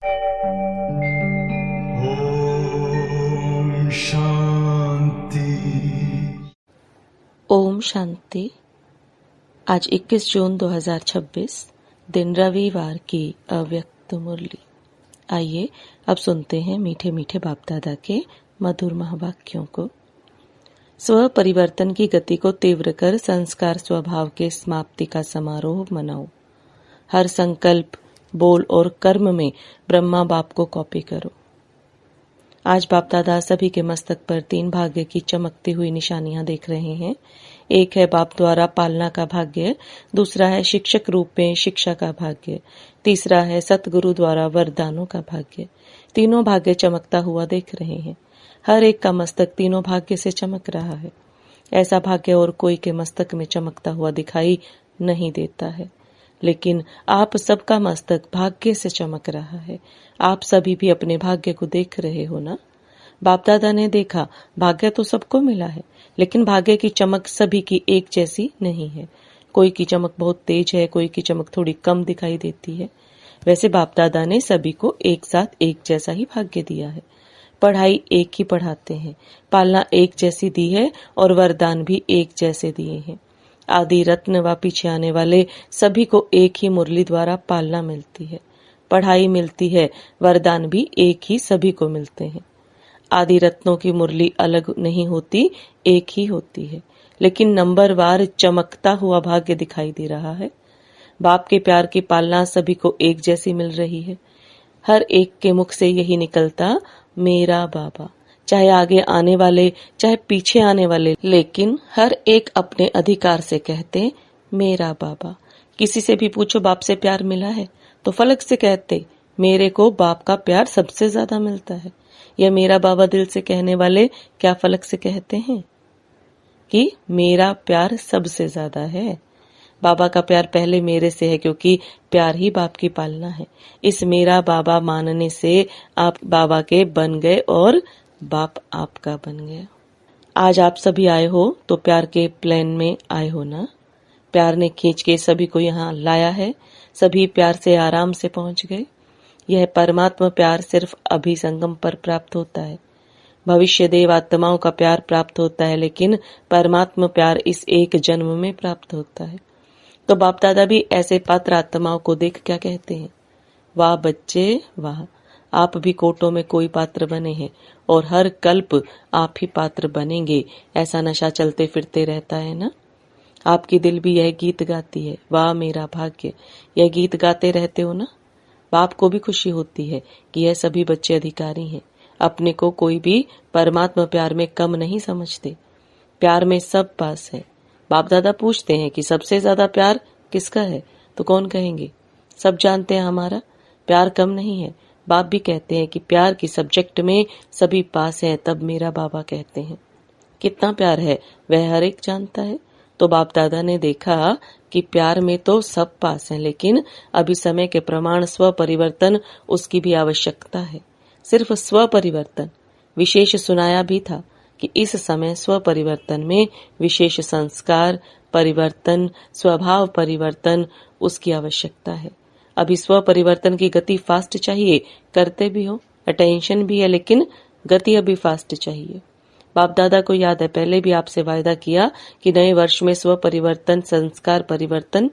ओम शांति। ओम शांति। आज 21 जून 2026 दिन रविवार की अव्यक्त मुरली। आइए अब सुनते हैं मीठे मीठे बाप दादा के मधुर महावाक्यों को। स्व परिवर्तन की गति को तीव्र कर संस्कार स्वभाव के समाप्ति का समारोह मनाओ। हर संकल्प, बोल और कर्म में ब्रह्मा बाप को कॉपी करो। आज बाप दादा सभी के मस्तक पर 3 भाग्य की चमकती हुई निशानियां देख रहे हैं। एक है बाप द्वारा पालना का भाग्य, दूसरा है शिक्षक रूप में शिक्षा का भाग्य, तीसरा है सतगुरु द्वारा वरदानों का भाग्य। तीनों भाग्य चमकता हुआ देख रहे हैं। हर एक का मस्तक तीनों भाग्य से चमक रहा है। ऐसा भाग्य और कोई के मस्तक में चमकता हुआ दिखाई नहीं देता है, लेकिन आप सबका मस्तक भाग्य से चमक रहा है। आप सभी भी अपने भाग्य को देख रहे हो ना। बाप दादा ने देखा, भाग्य तो सबको मिला है, लेकिन भाग्य की चमक सभी की एक जैसी नहीं है। कोई की चमक बहुत तेज है, कोई की चमक थोड़ी कम दिखाई देती है। वैसे बाप दादा ने सभी को एक साथ एक जैसा ही भाग्य दिया है। पढ़ाई एक ही पढ़ाते हैं, पालना एक जैसी दी है और वरदान भी एक जैसे दिए हैं। आदि रत्न व पीछे आने वाले सभी को एक ही मुरली द्वारा पालना मिलती है, पढ़ाई मिलती है, वरदान भी एक ही सभी को मिलते हैं। आदि रत्नों की मुरली अलग नहीं होती, एक ही होती है, लेकिन नंबरवार चमकता हुआ भाग्य दिखाई दे रहा है। बाप के प्यार की पालना सभी को एक जैसी मिल रही है। हर एक के मुख से यही निकलता, मेरा बाबा। चाहे आगे आने वाले, चाहे पीछे आने वाले, लेकिन हर एक अपने अधिकार से कहते, मेरा बाबा। किसी से भी पूछो बाप से प्यार मिला है, तो फलक से कहते, मेरे को बाप का प्यार सबसे ज्यादा मिलता है। यह मेरा बाबा दिल से कहने वाले क्या फलक से कहते हैं कि मेरा प्यार सबसे ज्यादा है। बाबा का प्यार पहले मेरे से है, क्योंकि प्यार ही बाप की पालना है। इस मेरा बाबा मानने से आप बाबा के बन गए और बाप आपका बन गया। आज आप सभी आए हो तो प्यार के प्लेन में आए हो ना। प्यार ने खींच के सभी को यहाँ लाया है। सभी प्यार से आराम से पहुंच गए। यह परमात्मा प्यार सिर्फ अभी संगम पर प्राप्त होता है। भविष्य देव आत्माओं का प्यार प्राप्त होता है, लेकिन परमात्मा प्यार इस एक जन्म में प्राप्त होता है। तो बाप दादा भी ऐसे पात्र आत्माओं को देख क्या कहते हैं, वाह बच्चे वाह, आप भी कोटों में कोई पात्र बने हैं और हर कल्प आप ही पात्र बनेंगे। ऐसा नशा चलते फिरते रहता है ना। आपकी दिल भी यह गीत गाती है, वाह मेरा भाग्य। यह गीत गाते रहते हो ना। बाप को भी खुशी होती है कि यह सभी बच्चे अधिकारी हैं। अपने को कोई भी परमात्मा प्यार में कम नहीं समझते। प्यार में सब पास है। बाप दादा पूछते हैं कि सबसे ज्यादा प्यार किसका है, तो कौन कहेंगे? सब जानते हैं हमारा प्यार कम नहीं है। बाप भी कहते हैं कि प्यार की सब्जेक्ट में सभी पास है, तब मेरा बाबा कहते हैं। कितना प्यार है वह हर एक जानता है। तो बाप दादा ने देखा कि प्यार में तो सब पास है, लेकिन अभी समय के प्रमाण स्व परिवर्तन उसकी भी आवश्यकता है। सिर्फ स्व परिवर्तन। विशेष सुनाया भी था कि इस समय स्व परिवर्तन में विशेष संस्कार परिवर्तन, स्वभाव परिवर्तन उसकी आवश्यकता है। अभी स्व परिवर्तन की गति फास्ट चाहिए, करते भी हो, अटेंशन भी है, लेकिन गति अभी फास्ट चाहिए। बाप दादा को याद है, पहले भी आपसे वायदा किया कि नए वर्ष में स्व परिवर्तन, संस्कार परिवर्तन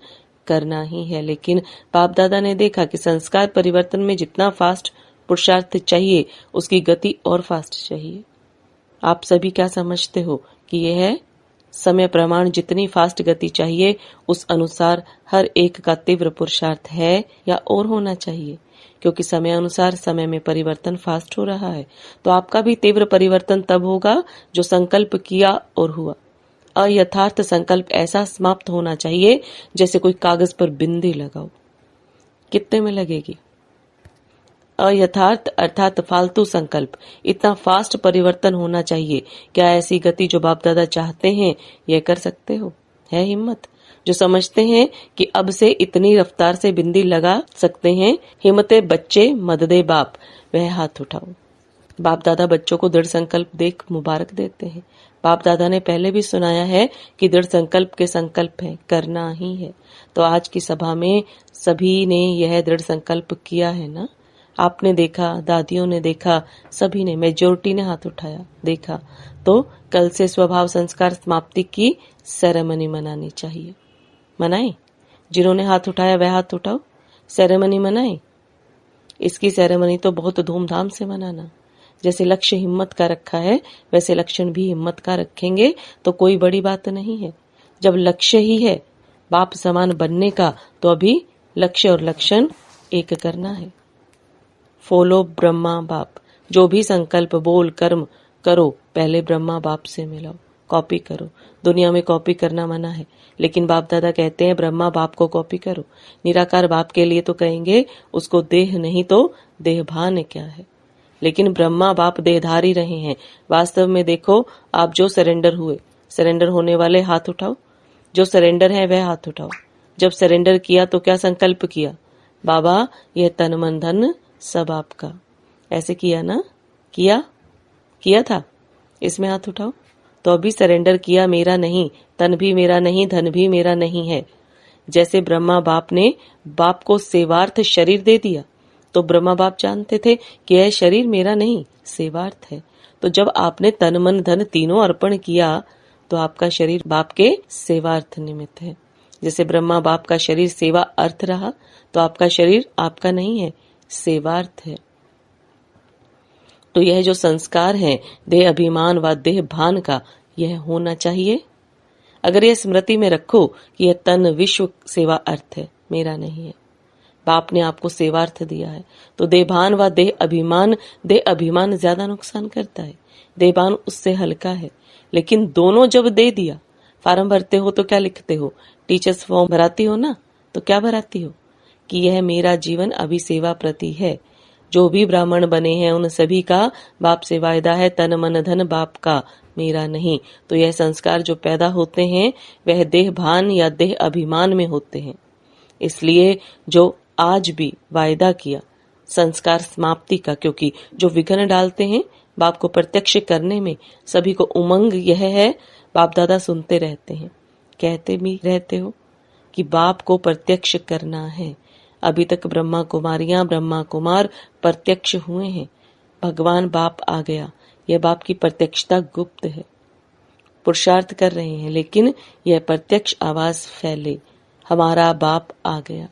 करना ही है, लेकिन बाप दादा ने देखा कि संस्कार परिवर्तन में जितना फास्ट पुरुषार्थ चाहिए, उसकी गति और फास्ट चाहिए। आप सभी क्या समझते हो कि यह है समय प्रमाण? जितनी फास्ट गति चाहिए उस अनुसार हर एक का तीव्र पुरुषार्थ है या और होना चाहिए, क्योंकि समय अनुसार समय में परिवर्तन फास्ट हो रहा है। तो आपका भी तीव्र परिवर्तन तब होगा जो संकल्प किया और हुआ। अयथार्थ संकल्प ऐसा समाप्त होना चाहिए जैसे कोई कागज पर बिंदी लगाओ। कितने में लगेगी? अयथार्थ अर्थात फालतू संकल्प। इतना फास्ट परिवर्तन होना चाहिए। क्या ऐसी गति जो बाप दादा चाहते हैं यह कर सकते हो? है हिम्मत? जो समझते हैं कि अब से इतनी रफ्तार से बिंदी लगा सकते हैं, हिम्मते बच्चे मददे बाप, वह हाथ उठाओ। बाप दादा बच्चों को दृढ़ संकल्प देख मुबारक देते हैं। बाप दादा ने पहले भी सुनाया है कि दृढ़ संकल्प के संकल्प है, करना ही है। तो आज की सभा में सभी ने यह दृढ़ संकल्प किया है ना। आपने देखा, दादियों ने देखा, सभी ने, मेजोरिटी ने हाथ उठाया, देखा, तो कल से स्वभाव संस्कार समाप्ति की सेरेमनी मनानी चाहिए। मनाएं? जिन्होंने हाथ उठाया वह हाथ उठाओ, सेरेमनी मनाएं। इसकी सेरेमनी तो बहुत धूमधाम से मनाना। जैसे लक्ष्य हिम्मत का रखा है वैसे लक्षण भी हिम्मत का रखेंगे तो कोई बड़ी बात नहीं है। जब लक्ष्य ही है बाप समान बनने का तो अभी लक्ष्य और लक्षण एक करना है। फॉलो ब्रह्मा बाप। जो भी संकल्प बोल कर्म करो पहले ब्रह्मा बाप से मिलाओ, कॉपी करो। दुनिया में कॉपी करना मना है, लेकिन बाप दादा कहते हैं ब्रह्मा बाप को कॉपी करो। निराकार बाप के लिए तो कहेंगे उसको देह नहीं तो देहभान क्या है, लेकिन ब्रह्मा बाप देहधारी रहे हैं। वास्तव में देखो, आप जो सरेंडर हुए, सरेंडर होने वाले हाथ उठाओ। जो सरेंडर है वह हाथ उठाओ। जब सरेंडर किया तो क्या संकल्प किया? बाबा यह तन मन धन सब आपका। ऐसे किया ना? किया था। इसमें हाथ उठाओ। तो अभी सरेंडर किया, मेरा नहीं, तन भी मेरा नहीं, धन भी मेरा नहीं है। जैसे ब्रह्मा बाप ने बाप को सेवार्थ शरीर दे दिया, तो ब्रह्मा बाप जानते थे कि यह शरीर मेरा नहीं, सेवार्थ है। तो जब आपने तन मन धन तीनों अर्पण किया तो आपका शरीर बाप के सेवार्थ निमित्त है। जैसे ब्रह्मा बाप का शरीर सेवा अर्थ रहा तो आपका शरीर आपका नहीं है, सेवार्थ है। तो यह जो संस्कार है देह अभिमान व देह भान का, यह होना चाहिए। अगर यह स्मृति में रखो कि यह तन विश्व सेवा अर्थ है, मेरा नहीं है, बाप ने आपको सेवार्थ दिया है, तो देहभान व देह अभिमान ज्यादा नुकसान करता है, देहभान उससे हल्का है। लेकिन दोनों जब दे दिया, फार्म भरते हो तो क्या लिखते हो? टीचर्स फॉर्म भराती हो ना, तो क्या भराती हो कि यह मेरा जीवन अभी सेवा प्रति है। जो भी ब्राह्मण बने हैं उन सभी का बाप से वायदा है, तन मन धन बाप का, मेरा नहीं। तो यह संस्कार जो पैदा होते हैं वह देह भान या देह अभिमान में होते हैं। इसलिए जो आज भी वायदा किया संस्कार समाप्ति का, क्योंकि जो विघ्न डालते हैं बाप को प्रत्यक्ष करने में, सभी को उमंग यह है, बाप दादा सुनते रहते हैं, कहते भी रहते हो कि बाप को प्रत्यक्ष करना है। अभी तक ब्रह्मा कुमारियां ब्रह्मा कुमार प्रत्यक्ष हुए हैं, भगवान बाप आ गया, यह बाप की प्रत्यक्षता गुप्त है। पुरुषार्थ कर रहे हैं लेकिन यह प्रत्यक्ष आवाज फैले, हमारा बाप आ गया।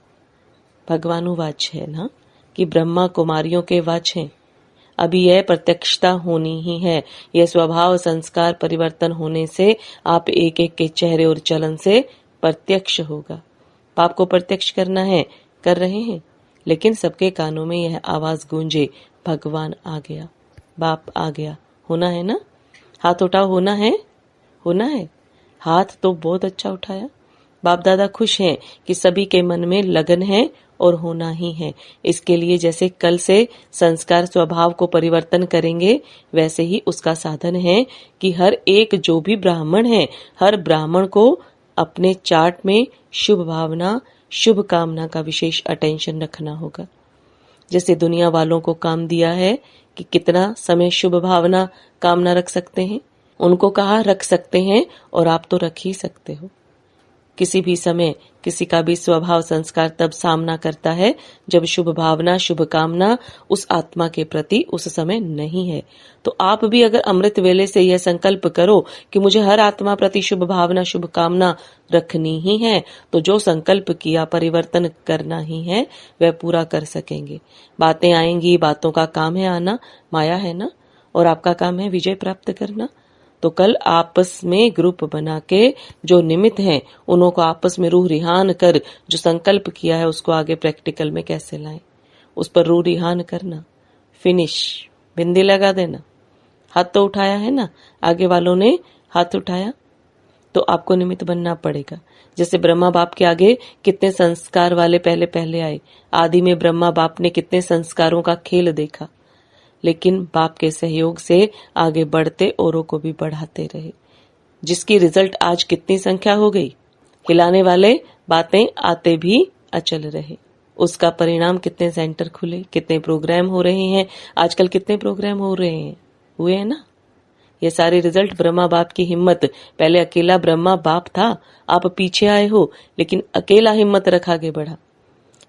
भगवानुवाच है ना कि ब्रह्मा कुमारियों के वाच हैं। अभी यह प्रत्यक्षता होनी ही है। यह स्वभाव संस्कार परिवर्तन होने से आप एक एक के चेहरे और चलन से प्रत्यक्ष होगा। बाप को प्रत्यक्ष करना है, कर रहे हैं, लेकिन सबके कानों में यह आवाज गूंजे, भगवान आ गया, बाप आ गया। होना है ना? हाथ उठाओ, होना है, होना है। हाथ तो बहुत अच्छा उठाया। बाप दादा खुश हैं कि सभी के मन में लगन है और होना ही है। इसके लिए जैसे कल से संस्कार स्वभाव को परिवर्तन करेंगे, वैसे ही उसका साधन है कि हर एक जो भी ब्राह्मण है, हर ब्राह्मण को अपने चार्ट में शुभ भावना शुभ कामना का विशेष अटेंशन रखना होगा। जैसे दुनिया वालों को काम दिया है कि कितना समय शुभ भावना कामना रख सकते हैं, उनको कहा रख सकते हैं और आप तो रख ही सकते हो। किसी भी समय किसी का भी स्वभाव संस्कार तब सामना करता है जब शुभ भावना शुभ कामना उस आत्मा के प्रति उस समय नहीं है। तो आप भी अगर अमृत वेले से यह संकल्प करो कि मुझे हर आत्मा प्रति शुभ भावना शुभ कामना रखनी ही है, तो जो संकल्प किया परिवर्तन करना ही है वह पूरा कर सकेंगे। बातें आएंगी, बातों का काम है आना, माया है ना, और आपका काम है विजय प्राप्त करना। तो कल आपस में ग्रुप बना के जो निमित्त हैं उन्हों को आपस में रूह रिहान कर जो संकल्प किया है उसको आगे प्रैक्टिकल में कैसे लाएं, उस पर रूह रिहान करना। फिनिश, बिंदी लगा देना। हाथ तो उठाया है ना, आगे वालों ने हाथ उठाया, तो आपको निमित्त बनना पड़ेगा। जैसे ब्रह्मा बाप के आगे कितने संस्कार वाले पहले पहले आए, आदि में ब्रह्मा बाप ने कितने संस्कारों का खेल देखा, लेकिन बाप के सहयोग से आगे बढ़ते औरों को भी बढ़ाते रहे, जिसकी रिजल्ट आज कितनी संख्या हो गई। हिलाने वाले बातें आते भी अचल रहे, उसका परिणाम कितने सेंटर खुले, कितने प्रोग्राम हो रहे हैं। आजकल कितने प्रोग्राम हो रहे हैं, हुए हैं ना। ये सारे रिजल्ट ब्रह्मा बाप की हिम्मत। पहले अकेला ब्रह्मा बाप था, आप पीछे आए हो, लेकिन अकेला हिम्मत रख आगे बढ़ा।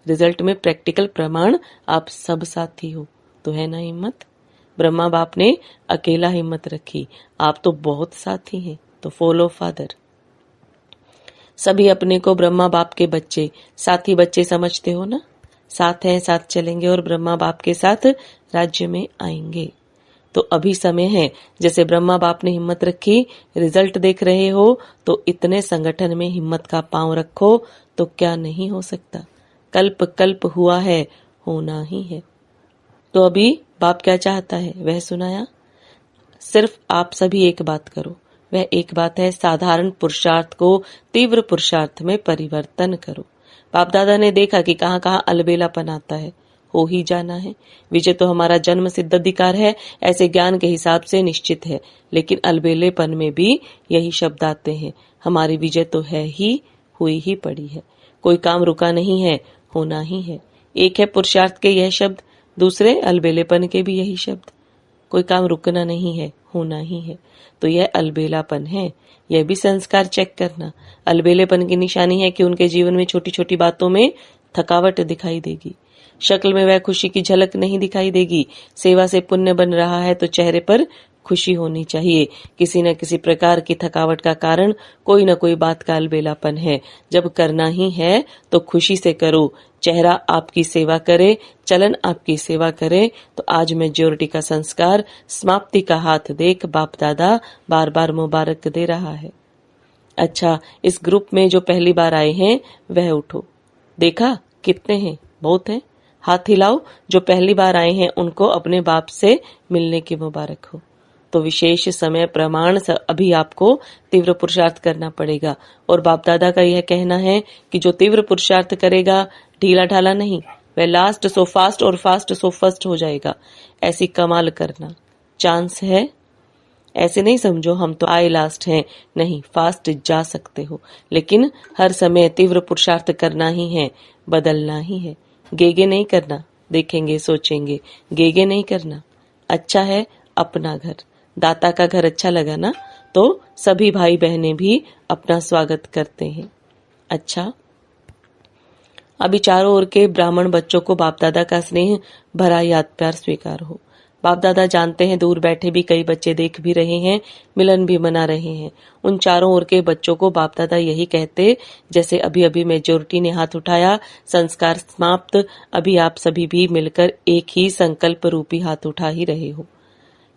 रिजल्ट में प्रैक्टिकल प्रमाण आप सब साथी हो, तो है ना हिम्मत। ब्रह्मा बाप ने अकेला हिम्मत रखी, आप तो बहुत साथी हैं, तो फॉलो फादर। सभी अपने को ब्रह्मा बाप के बच्चे, साथी बच्चे समझते हो ना। साथ हैं, साथ चलेंगे और ब्रह्मा बाप के साथ राज्य में आएंगे। तो अभी समय है, जैसे ब्रह्मा बाप ने हिम्मत रखी, रिजल्ट देख रहे हो, तो इतने संगठन में हिम्मत का पांव रखो, तो क्या नहीं हो सकता। कल्प कल्प हुआ है, होना ही है। तो अभी बाप क्या चाहता है वह सुनाया। सिर्फ आप सभी एक बात करो, वह एक बात है, साधारण पुरुषार्थ को तीव्र पुरुषार्थ में परिवर्तन करो। बाप दादा ने देखा कि कहाँ कहाँ अलबेलापन आता है, हो ही जाना है। विजय तो हमारा जन्म सिद्ध अधिकार है, ऐसे ज्ञान के हिसाब से निश्चित है, लेकिन अलबेलेपन में भी यही शब्द आते हैं। हमारी विजय तो है ही, हुई ही पड़ी है, कोई काम रुका नहीं है, होना ही है। एक है पुरुषार्थ के यह शब्द, दूसरे अलबेलेपन के भी यही शब्द। कोई काम रुकना नहीं है, होना ही है। तो यह अलबेलापन है, यह भी संस्कार चेक करना। अलबेलेपन की निशानी है कि उनके जीवन में छोटी छोटी बातों में थकावट दिखाई देगी, शक्ल में वह खुशी की झलक नहीं दिखाई देगी। सेवा से पुण्य बन रहा है तो चेहरे पर खुशी होनी चाहिए। किसी न किसी प्रकार की थकावट का कारण कोई न कोई बात का अलबेलापन है। जब करना ही है तो खुशी से करो, चेहरा आपकी सेवा करे, चलन आपकी सेवा करे। तो आज मेजोरिटी का संस्कार समाप्ति का हाथ देख बाप दादा बार बार मुबारक दे रहा है। अच्छा, इस ग्रुप में जो पहली बार आए हैं वह उठो। देखा कितने हैं, बहुत हैं। हाथ हिलाओ, जो पहली बार आए हैं उनको अपने बाप से मिलने की मुबारक हो। तो विशेष समय प्रमाण अभी आपको तीव्र पुरुषार्थ करना पड़ेगा। और बाप दादा का यह कहना है कि जो तीव्र पुरुषार्थ करेगा, ढीला ढाला नहीं, वह लास्ट सो फास्ट और फास्ट सो फर्स्ट हो जाएगा। ऐसी कमाल करना चांस है। ऐसे नहीं समझो हम तो आए लास्ट हैं, नहीं, फास्ट जा सकते हो, लेकिन हर समय तीव्र पुरुषार्थ करना ही है, बदलना ही है। गेगे नहीं करना, देखेंगे सोचेंगे, गेगे नहीं करना। अच्छा है अपना घर, दाता का घर अच्छा लगा ना, तो सभी भाई बहनें भी अपना स्वागत करते हैं। अच्छा, अभी चारों ओर के ब्राह्मण बच्चों को बाप दादा का स्नेह भरा याद प्यार स्वीकार हो। बाप दादा जानते हैं दूर बैठे भी कई बच्चे देख भी रहे हैं, मिलन भी मना रहे हैं। उन चारों ओर के बच्चों को बाप दादा यही कहते, जैसे अभी अभी मेजोरिटी ने हाथ उठाया, संस्कार समाप्त। अभी आप सभी भी मिलकर एक ही संकल्प रूपी हाथ उठा ही रहे हो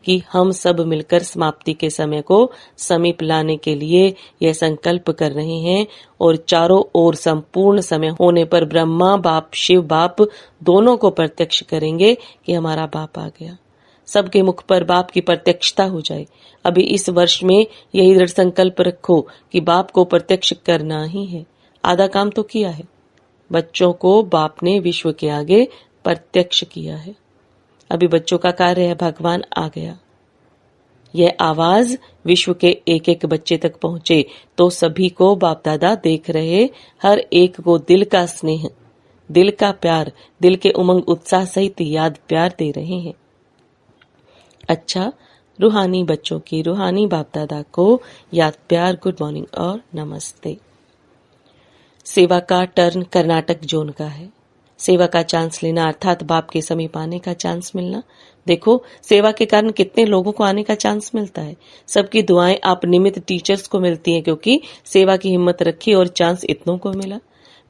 कि हम सब मिलकर समाप्ति के समय को समीप लाने के लिए यह संकल्प कर रहे हैं। और चारों ओर संपूर्ण समय होने पर ब्रह्मा बाप शिव बाप दोनों को प्रत्यक्ष करेंगे कि हमारा बाप आ गया। सबके मुख पर बाप की प्रत्यक्षता हो जाए। अभी इस वर्ष में यही दृढ़ संकल्प रखो कि बाप को प्रत्यक्ष करना ही है। आधा काम तो किया है, बच्चों को बाप ने विश्व के आगे प्रत्यक्ष किया है। अभी बच्चों का कार्य है, भगवान आ गया। यह आवाज विश्व के एक एक बच्चे तक पहुंचे तो सभी को बाप दादा देख रहे, हर एक को दिल का स्नेह, दिल का प्यार, दिल के उमंग उत्साह सहित याद प्यार दे रहे हैं। अच्छा, रूहानी बच्चों की रूहानी बाप दादा को याद प्यार, गुड मॉर्निंग और नमस्ते। सेवा का टर्न कर्नाटक जोन का है। सेवा का चांस लेना अर्थात बाप के समीप आने का चांस मिलना। देखो सेवा के कारण कितने लोगों को आने का चांस मिलता है। सबकी दुआएं आप निमित्त टीचर्स को मिलती हैं, क्योंकि सेवा की हिम्मत रखी और चांस इतनों को मिला।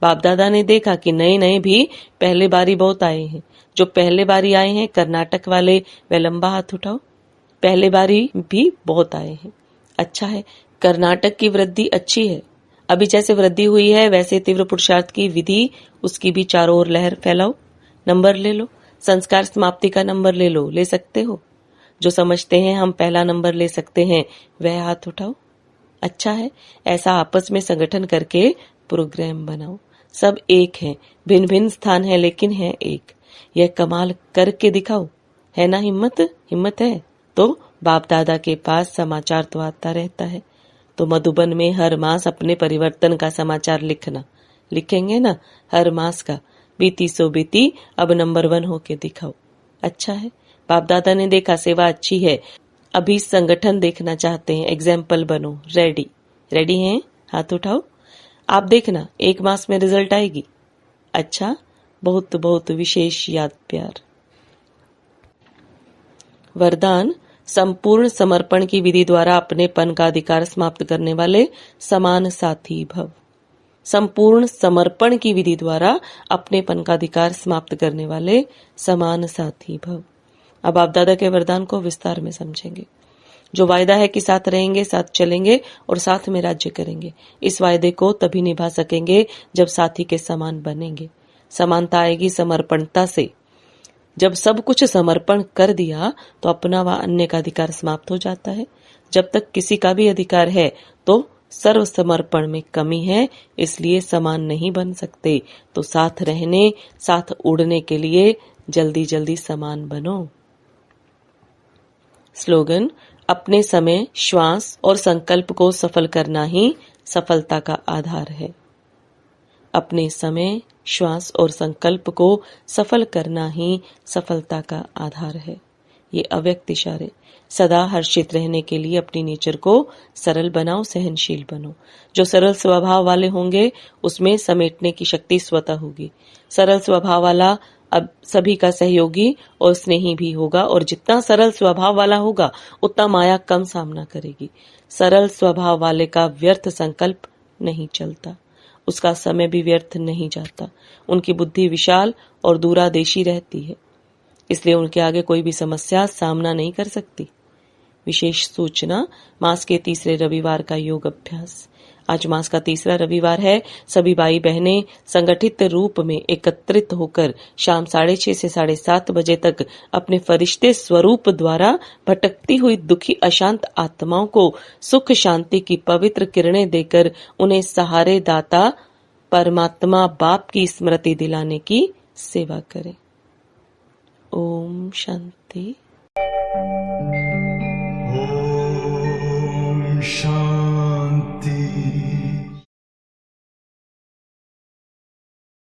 बाप दादा ने देखा कि नए नए भी पहले बारी बहुत आए हैं। जो पहले बारी आए हैं कर्नाटक वाले, वे लंबा हाथ उठाओ। पहले बारी भी बहुत आए हैं। अच्छा है, कर्नाटक की वृद्धि अच्छी है। अभी जैसे वृद्धि हुई है वैसे तीव्र पुरुषार्थ की विधि, उसकी भी चारों ओर लहर फैलाओ। नंबर ले लो, संस्कार समाप्ति का नंबर ले लो, ले सकते हो। जो समझते हैं हम पहला नंबर ले सकते हैं वह हाथ उठाओ। अच्छा है, ऐसा आपस में संगठन करके प्रोग्राम बनाओ। सब एक हैं, भिन्न भिन्न स्थान है लेकिन है एक। यह कमाल करके दिखाओ। है ना हिम्मत? हिम्मत है तो बाप दादा के पास समाचार तो आता रहता है। तो मधुबन में हर मास अपने परिवर्तन का समाचार लिखना, लिखेंगे ना हर मास का। बीती सो बीती, अब नंबर 1 होके दिखाओ। अच्छा है, बाप दादा ने देखा सेवा अच्छी है, अभी संगठन देखना चाहते हैं, एग्जाम्पल बनो। रेडी? रेडी हैं? हाथ उठाओ। आप देखना 1 मास में रिजल्ट आएगी। अच्छा, बहुत बहुत विशेष याद प्यार। वरदान, संपूर्ण समर्पण की विधि द्वारा अपनेपन का अधिकार समाप्त करने वाले समान साथी भव। संपूर्ण समर्पण की विधि द्वारा अपनेपन का अधिकार समाप्त करने वाले समान साथी भव। अब आप दादा के वरदान को विस्तार में समझेंगे। जो वायदा है कि साथ रहेंगे, साथ चलेंगे और साथ में राज्य करेंगे, इस वायदे को तभी निभा सकेंगे जब साथी के समान बनेंगे। समानता आएगी समर्पणता से। जब सब कुछ समर्पण कर दिया तो अपना व अन्य का अधिकार समाप्त हो जाता है। जब तक किसी का भी अधिकार है तो सर्व समर्पण में कमी है, इसलिए समान नहीं बन सकते। तो साथ रहने, साथ उड़ने के लिए जल्दी जल्दी समान बनो। स्लोगन, अपने समय, श्वास और संकल्प को सफल करना ही सफलता का आधार है। अपने समय, श्वास और संकल्प को सफल करना ही सफलता का आधार है। ये अव्यक्त इशारे। सदा हर्षित रहने के लिए अपनी नेचर को सरल बनाओ, सहनशील बनो। जो सरल स्वभाव वाले होंगे उसमें समेटने की शक्ति स्वतः होगी। सरल स्वभाव वाला अब सभी का सहयोगी और स्नेही भी होगा, और जितना सरल स्वभाव वाला होगा उतना माया कम सामना करेगी। सरल स्वभाव वाले का व्यर्थ संकल्प नहीं चलता, उसका समय भी व्यर्थ नहीं जाता। उनकी बुद्धि विशाल और दूरादेशी रहती है, इसलिए उनके आगे कोई भी समस्या सामना नहीं कर सकती। विशेष सूचना, मास के तीसरे रविवार का योग अभ्यास। आज मास का तीसरा रविवार है। सभी भाई बहनें संगठित रूप में एकत्रित होकर शाम 6:30 से 7:30 बजे तक अपने फरिश्ते स्वरूप द्वारा भटकती हुई दुखी अशांत आत्माओं को सुख शांति की पवित्र किरणें देकर उन्हें सहारे दाता परमात्मा बाप की स्मृति दिलाने की सेवा करें। ओम शांति। Om Shanti.